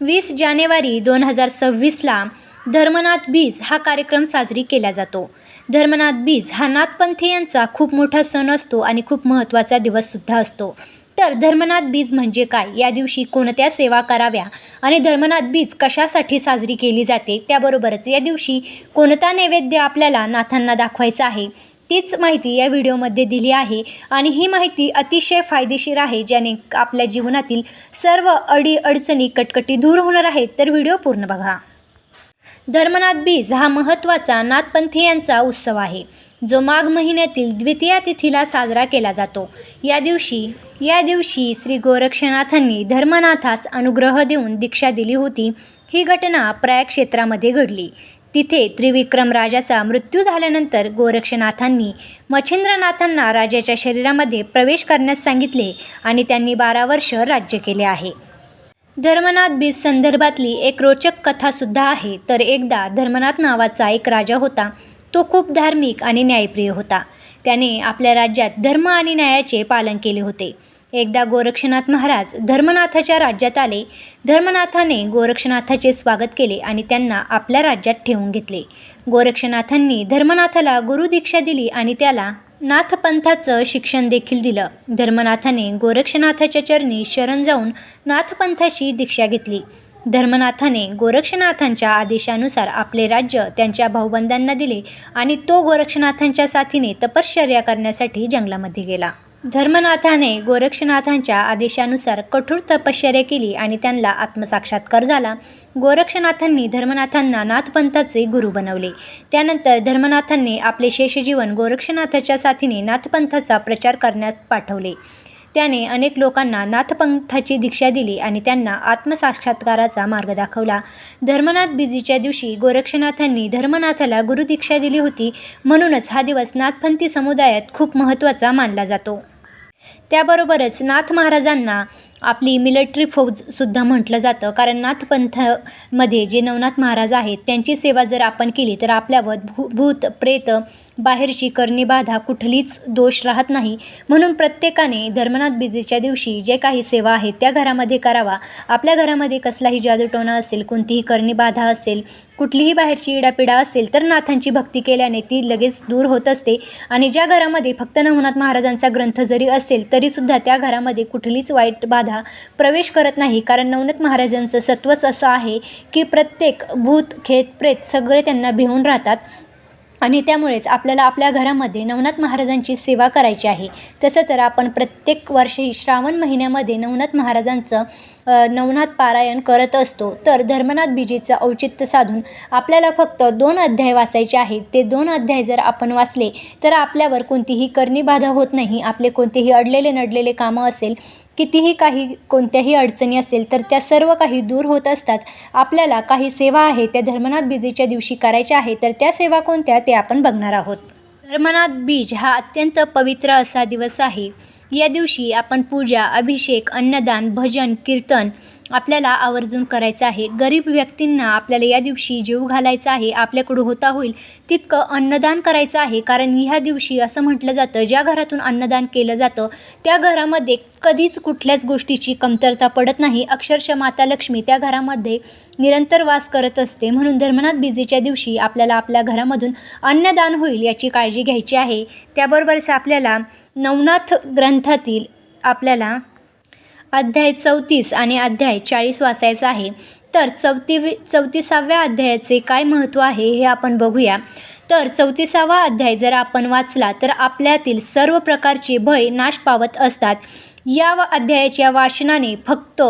20 जानेवारी 2026ला धर्मनाथ बीज हा कार्यक्रम साजरी केला जातो. धर्मनाथ बीज हा नाथपंथीयांचा खूप मोठा सण असतो आणि खूप महत्त्वाचा दिवससुद्धा असतो. तर धर्मनाथ बीज म्हणजे काय, या दिवशी कोणत्या सेवा कराव्या आणि धर्मनाथ बीज कशासाठी साजरी केली जाते, त्याबरोबरच या दिवशी कोणता नैवेद्य आपल्याला नाथांना दाखवायचा आहे, तीच माहिती या व्हिडिओमध्ये दिली आहे. आणि ही माहिती अतिशय फायदेशीर आहे, ज्याने आपल्या जीवनातील सर्व अडीअडचणी कटकटी दूर होणार आहेत. तर व्हिडिओ पूर्ण बघा. धर्मनाथ बीज हा महत्त्वाचा नाथपंथीयांचा उत्सव आहे, जो माघ महिन्यातील द्वितीया तिथीला साजरा केला जातो. या दिवशी श्री गोरक्षनाथांनी धर्मनाथास अनुग्रह देऊन दीक्षा दिली होती. ही घटना प्रयाग क्षेत्रामध्ये घडली. तिथे त्रिविक्रम राजाचा मृत्यू झाल्यानंतर गोरक्षनाथांनी मच्छिंद्रनाथांना राजाच्या शरीरामध्ये प्रवेश करण्यास सांगितले आणि त्यांनी 12 वर्ष राज्य केले आहे. धर्मनाथ बीज संदर्भातली एक रोचक कथासुद्धा आहे. तर एकदा धर्मनाथ नावाचा एक राजा होता. तो खूप धार्मिक आणि न्यायप्रिय होता. त्याने आपल्या राज्यात धर्म आणि न्यायाचे पालन केले होते. एकदा गोरक्षनाथ महाराज धर्मनाथाच्या राज्यात आले. धर्मनाथाने गोरक्षनाथाचे स्वागत केले आणि त्यांना आपल्या राज्यात ठेवून घेतले. गोरक्षनाथांनी धर्मनाथाला गुरुदीक्षा दिली आणि त्याला नाथपंथाचं शिक्षण देखील दिलं. धर्मनाथाने गोरक्षनाथाच्या चरणी शरण जाऊन नाथपंथाची दीक्षा घेतली. धर्मनाथाने गोरक्षनाथांच्या आदेशानुसार आपले राज्य त्यांच्या भाऊबंदांना दिले आणि तो गोरक्षनाथांच्या साथीने तपश्चर्या करण्यासाठी जंगलामध्ये गेला. धर्मनाथाने गोरक्षनाथांच्या आदेशानुसार कठोर तपश्चर्या केली आणि त्यांना आत्मसाक्षात्कार झाला. गोरक्षनाथांनी धर्मनाथांना नाथपंथाचे गुरु बनवले. त्यानंतर धर्मनाथांनी आपले शेषजीवन गोरक्षनाथाच्या साथीने नाथपंथाचा प्रचार करण्यास पाठवले. त्याने अनेक लोकांना नाथपंथाची दीक्षा दिली आणि त्यांना आत्मसाक्षात्काराचा मार्ग दाखवला. धर्मनाथ बीजेच्या दिवशी गोरक्षनाथांनी धर्मनाथाला गुरुदीक्षा दिली होती, म्हणूनच हा दिवस नाथपंथी समुदायात खूप महत्त्वाचा मानला जातो. त्याबरोबरच नाथ महाराजांना आपली मिलिटरी फौजसुद्धा म्हटलं जातं, कारण नाथपंथामध्ये जे नवनाथ महाराज आहेत त्यांची सेवा जर आपण केली तर आपल्यावर भूत प्रेत बाहेरची करणी बाधा कुठलीच दोष राहत नाही. म्हणून प्रत्येकाने धर्मनाथ बीजेच्या दिवशी जे काही सेवा आहेत त्या घरामध्ये करावा. आपल्या घरामध्ये कसलाही जादूटोणा असेल, कोणतीही करणी बाधा असेल, कुठलीही बाहेरची इडापिडा असेल तर नाथांची भक्ती केल्याने ती लगेच दूर होत असते. आणि ज्या घरामध्ये फक्त नवनाथ महाराजांचा ग्रंथ जरी असेल तरीसुद्धा त्या घरामध्ये कुठलीच वाईट बाधा प्रवेश करत नाही, कारण नवनाथ महाराजांचं सत्वच असं आहे की प्रत्येक भूत खेत प्रेत सगळे त्यांना भिवून राहतात. आणि त्यामुळेच आपल्याला आपल्या घरामध्ये नवनाथ महाराजांची सेवा करायची आहे. तसं तर आपण प्रत्येक वर्षी श्रावण महिन्यामध्ये नवनाथ महाराजांचं नवनाथ पारायण करत असतो. तर धर्मनाथ बीजेचं औचित्य साधून आपल्याला फक्त 2 अध्याय वाचायचे आहेत. ते 2 अध्याय जर आपण वाचले तर आपल्यावर कोणतीही करणी बाधा होत नाही. आपले कोणतेही अडलेले नडलेले कामं असेल, कितीही काही कोणत्याही अडचणी असेल तर त्या सर्व काही दूर होत असतात. आपल्याला काही सेवा आहे त्या धर्मनाथ बीजेच्या दिवशी करायच्या आहे. तर त्या सेवा कोणत्या ते आपण बघणार आहोत. धर्मनाथ बीज हा अत्यंत पवित्र असा दिवस आहे. या दिवशी आपण पूजा, अभिषेक, अन्नदान, भजन, कीर्तन आपल्याला आवर्जून करायचं आहे. गरीब व्यक्तींना आपल्याला या दिवशी जीव घालायचा आहे. आपल्याकडून होता होईल तितकं अन्नदान करायचं आहे, कारण ह्या दिवशी असं म्हटलं जातं ज्या घरातून अन्नदान केलं जातं त्या घरामध्ये कधीच कुठल्याच गोष्टीची कमतरता पडत नाही. अक्षरशः माता लक्ष्मी त्या घरामध्ये निरंतर वास करत असते. म्हणून धर्मनाथ बीजेच्या दिवशी आपल्याला आपल्या घरामधून अन्नदान होईल याची काळजी घ्यायची आहे. त्याबरोबरच आपल्याला नवनाथ ग्रंथातील आपल्याला अध्याय 34 आणि अध्याय 40 वाचायचा आहे. तर 34व्या अध्यायाचे काय महत्त्व आहे हे आपण बघूया. तर 34वा अध्याय जर आपण वाचला तर आपल्यातील सर्व प्रकारचे भय नाश पावत असतात. या अध्यायाच्या वाचनाने फक्त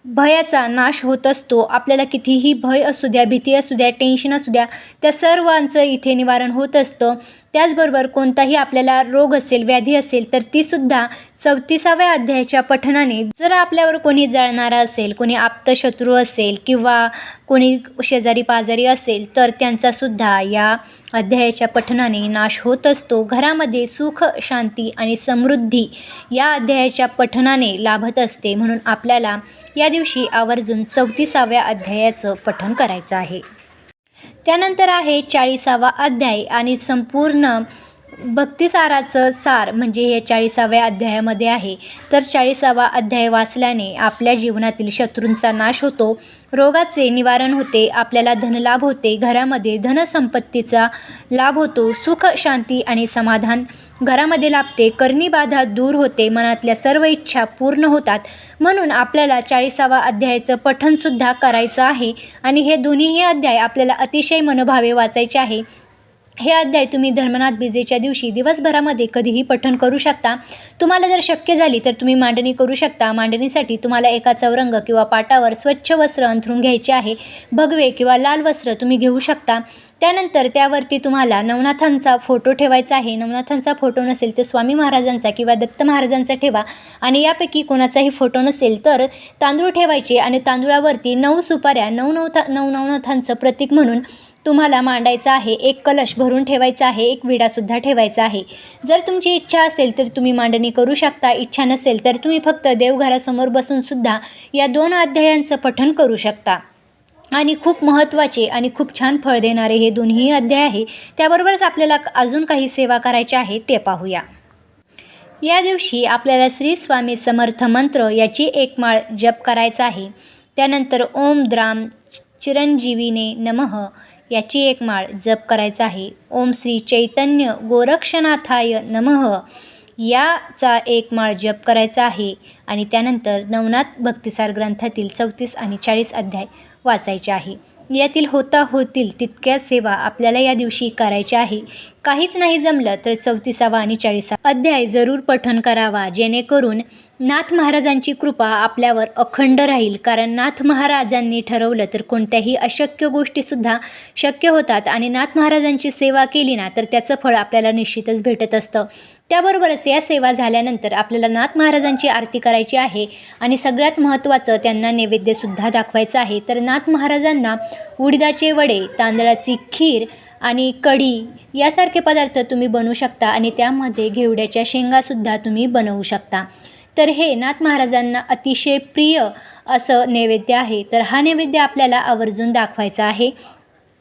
भयाचा नाश होत असतो. आपल्याला कितीही भय असू द्या, भीती असू द्या, टेन्शन असू द्या, त्या सर्वांचं इथे निवारण होत असतं. त्याचबरोबर कोणताही आपल्याला रोग असेल, व्याधी असेल तर तीसुद्धा 34व्या अध्यायाच्या पठणाने, जर आपल्यावर कोणी जळणारा असेल, कोणी आप्तशत्रू असेल किंवा कोणी शेजारी पाजारी असेल तर त्यांचासुद्धा या अध्यायाच्या पठणाने नाश होत असतो. घरामध्ये सुख, शांती आणि समृद्धी या अध्यायाच्या पठणाने लाभत असते. म्हणून आपल्याला या दिवशी आवर्जून 34व्या अध्यायाचं पठण करायचं आहे. त्यानंतर आहे 40वा अध्याय आणि संपूर्ण भक्तिसाराचं सार म्हणजे हे 40व्या अध्यायामध्ये आहे. तर 40वा अध्याय वाचल्याने आपल्या जीवनातील शत्रूंचा नाश होतो, रोगाचे निवारण होते, आपल्याला धनलाभ होते, घरामध्ये धनसंपत्तीचा लाभ होतो, सुख शांती आणि समाधान घरामध्ये लाभते, करणी बाधा दूर होते, मनातल्या सर्व इच्छा पूर्ण होतात. म्हणून आपल्याला 40वा अध्यायाचं पठणसुद्धा करायचं आहे आणि हे दोन्हीही अध्याय आपल्याला अतिशय मनोभावे वाचायचे आहे. हे अध्याय तुम्ही धर्मनाथ बीजेच्या दिवशी दिवसभरामध्ये कधीही पठण करू शकता. तुम्हाला जर शक्य झाली तर तुम्ही मांडणी करू शकता. मांडणीसाठी तुम्हाला एका चौरंग किंवा पाटावर स्वच्छ वस्त्र अंथरून घ्यायचे आहे. भगवे किंवा लाल वस्त्र तुम्ही घेऊ शकता. त्यानंतर त्यावरती तुम्हाला नवनाथांचा फोटो ठेवायचा आहे. नवनाथांचा फोटो नसेल तर स्वामी महाराजांचा किंवा दत्त महाराजांचा ठेवा आणि यापैकी कोणाचाही फोटो नसेल तर तांदूळ ठेवायचे आणि तांदूळावरती 9 सुपाऱ्या नवनाथांचं प्रतीक म्हणून तुम्हाला मांडायचं आहे. एक कलश भरून ठेवायचा आहे. एक विडासुद्धा ठेवायचा आहे. जर तुमची इच्छा असेल तर तुम्ही मांडणी करू शकता. इच्छा नसेल तर तुम्ही फक्त देवघरासमोर बसूनसुद्धा या 2 अध्यायांचं पठण करू शकता. आणि खूप महत्त्वाचे आणि खूप छान फळ देणारे हे दोन्ही अध्याय आहे. त्याबरोबरच आपल्याला अजून काही सेवा करायच्या आहे ते पाहूया. या दिवशी आपल्याला श्री स्वामी समर्थ मंत्र याची एक माळ जप करायचा आहे. त्यानंतर ओम द्राम चिरंजीवीने नमः याची एक माळ जप करायचा आहे. ओम श्री चैतन्य गोरक्षनाथाय नमः याचा एक माळ जप करायचा आहे. आणि त्यानंतर नवनाथ भक्तिसार ग्रंथातील 34 आणि 40 अध्याय वाचायचे आहे. यातील होतील तितक्या सेवा आपल्याला या दिवशी करायच्या आहे. काहीच नाही जमलं तर 34वा आणि 40वा अध्याय जरूर पठण करावा, जेणेकरून नाथ महाराजांची कृपा आपल्यावर अखंड राहील. कारण नाथ महाराजांनी ठरवलं तर कोणत्याही अशक्य गोष्टीसुद्धा शक्य होतात आणि नाथ महाराजांची सेवा केली ना तर त्याचं फळ आपल्याला निश्चितच भेटत असतं. त्याबरोबरच या सेवा झाल्यानंतर आपल्याला नाथ महाराजांची आरती करायची आहे आणि सगळ्यात महत्त्वाचं त्यांना नैवेद्यसुद्धा दाखवायचं आहे. तर नाथ महाराजांना उडदाचे वडे, तांदळाची खीर आणि कढी यासारखे पदार्थ तुम्ही बनवू शकता आणि त्यामध्ये घेवड्याच्या शेंगासुद्धा तुम्ही बनवू शकता. तर हे नाथ महाराजांना अतिशय प्रिय असं नैवेद्य आहे. तर हा नैवेद्य आपल्याला आवर्जून दाखवायचा आहे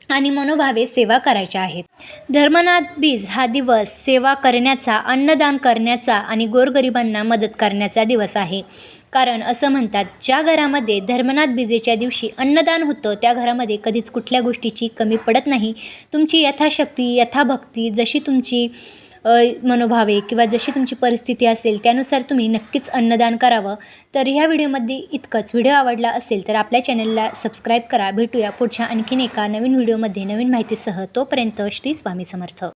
आणि मनोभावे सेवा करायच्या आहेत. धर्मनाथ बीज हा दिवस सेवा करण्याचा, अन्नदान करण्याचा आणि गोरगरिबांना मदत करण्याचा दिवस आहे. कारण असं म्हणतात, ज्या घरामध्ये धर्मनाथ बीजेच्या दिवशी अन्नदान होतं त्या घरामध्ये कधीच कुठल्या गोष्टीची कमी पडत नाही. तुमची यथाशक्ती, यथाभक्ती, जशी तुमची मनोभावे किंवा जशी तुमची परिस्थिती असेल त्यानुसार तुम्ही नक्कीच अन्नदान करावं. तर ह्या व्हिडिओमध्ये इतकंच. व्हिडिओ आवडला असेल तर आपल्या चॅनलला सबस्क्राईब करा. भेटूया पुढच्या आणखीन एका नवीन व्हिडिओमध्ये नवीन माहितीसह. तोपर्यंत श्री स्वामी समर्थ.